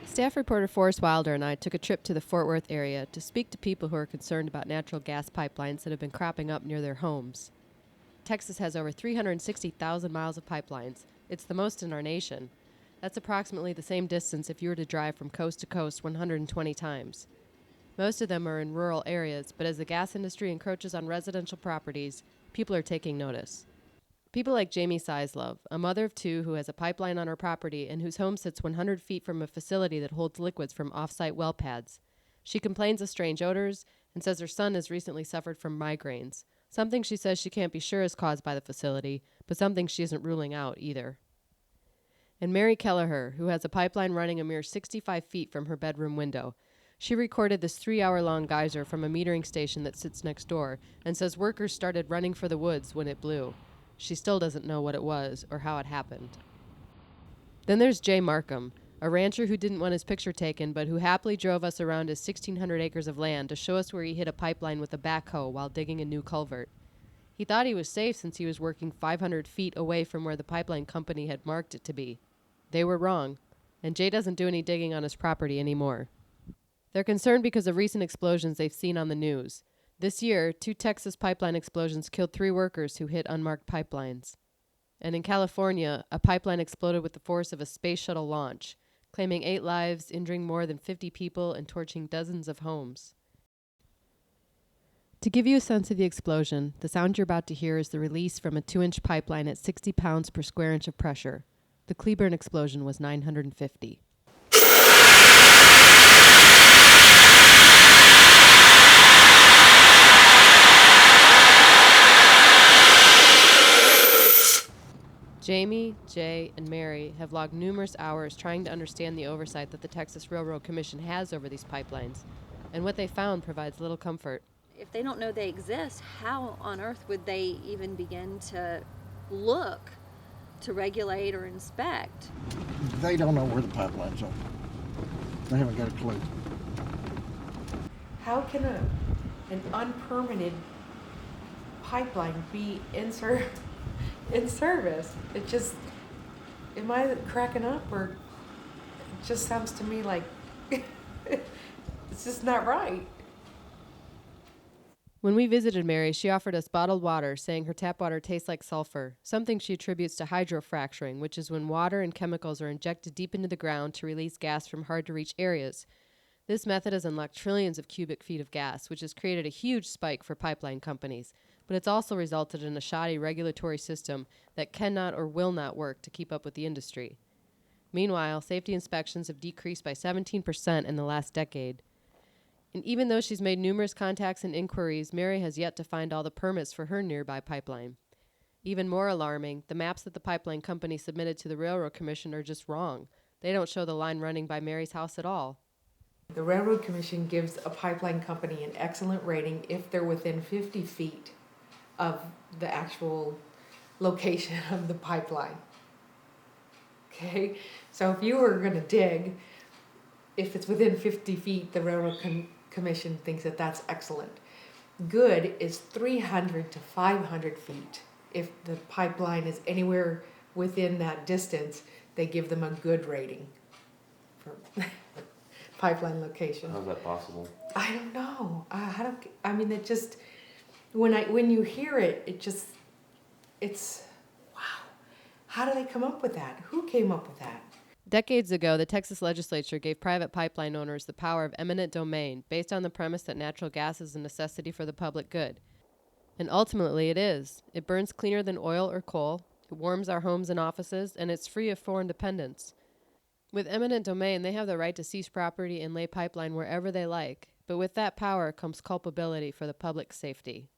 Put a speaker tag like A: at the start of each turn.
A: Staff reporter Forrest Wilder and I took a trip to the Fort Worth area to speak to people who are concerned about natural gas pipelines that have been cropping up near their homes. Texas has over 360,000 miles of pipelines. It's the most in our nation. That's approximately the same distance if you were to drive from coast to coast 120 times. Most of them are in rural areas, but as the gas industry encroaches on residential properties, people are taking notice. People like Jamie Sizlove, a mother of two who has a pipeline on her property and whose home sits 100 feet from a facility that holds liquids from off-site well pads. She complains of strange odors and says her son has recently suffered from migraines, something she says she can't be sure is caused by the facility, but something she isn't ruling out either. And Mary Kelleher, who has a pipeline running a mere 65 feet from her bedroom window. She recorded this 3-hour-long geyser from a metering station that sits next door and says workers started running for the woods when it blew. She still doesn't know what it was or how it happened. Then there's Jay Markham, a rancher who didn't want his picture taken but who happily drove us around his 1,600 acres of land to show us where he hit a pipeline with a backhoe while digging a new culvert. He thought he was safe since he was working 500 feet away from where the pipeline company had marked it to be. They were wrong, and Jay doesn't do any digging on his property anymore. They're concerned because of recent explosions they've seen on the news. This year, 2 Texas pipeline explosions killed 3 workers who hit unmarked pipelines. And in California, a pipeline exploded with the force of a space shuttle launch, claiming 8 lives, injuring more than 50 people, and torching dozens of homes. To give you a sense of the explosion, the sound you're about to hear is the release from a 2-inch pipeline at 60 pounds per square inch of pressure. The Cleburne explosion was 950. Jamie, Jay, and Mary have logged numerous hours trying to understand the oversight that the Texas Railroad Commission has over these pipelines, and what they found provides little comfort.
B: If they don't know they exist, how on earth would they even begin to look to regulate or inspect?
C: They don't know where the pipelines are. They haven't got a clue.
D: How can an unpermitted pipeline be in service? It just, am I cracking up, or it just sounds to me like it's just not right.
A: When we visited Mary, she offered us bottled water, saying her tap water tastes like sulfur, something she attributes to hydrofracturing, which is when water and chemicals are injected deep into the ground to release gas from hard-to-reach areas. This method has unlocked trillions of cubic feet of gas, which has created a huge spike for pipeline companies, but it's also resulted in a shoddy regulatory system that cannot or will not work to keep up with the industry. Meanwhile, safety inspections have decreased by 17% in the last decade. And even though she's made numerous contacts and inquiries, Mary has yet to find all the permits for her nearby pipeline. Even more alarming, the maps that the pipeline company submitted to the Railroad Commission are just wrong. They don't show the line running by Mary's house at all.
D: The Railroad Commission gives a pipeline company an excellent rating if they're within 50 feet of the actual location of the pipeline. Okay, so if you were going to dig, if it's within 50 feet, the Railroad Commission thinks that that's excellent. Good is 300 to 500 feet. If the pipeline is anywhere within that distance, they give them a good rating for pipeline location.
E: How's that possible?
D: I don't know. It just, when you hear it, it's wow. How do they come up with that? Who came up with that?
A: Decades ago, the Texas legislature gave private pipeline owners the power of eminent domain based on the premise that natural gas is a necessity for the public good. And ultimately it is. It burns cleaner than oil or coal, it warms our homes and offices, and it's free of foreign dependence. With eminent domain, they have the right to seize property and lay pipeline wherever they like, but with that power comes culpability for the public's safety.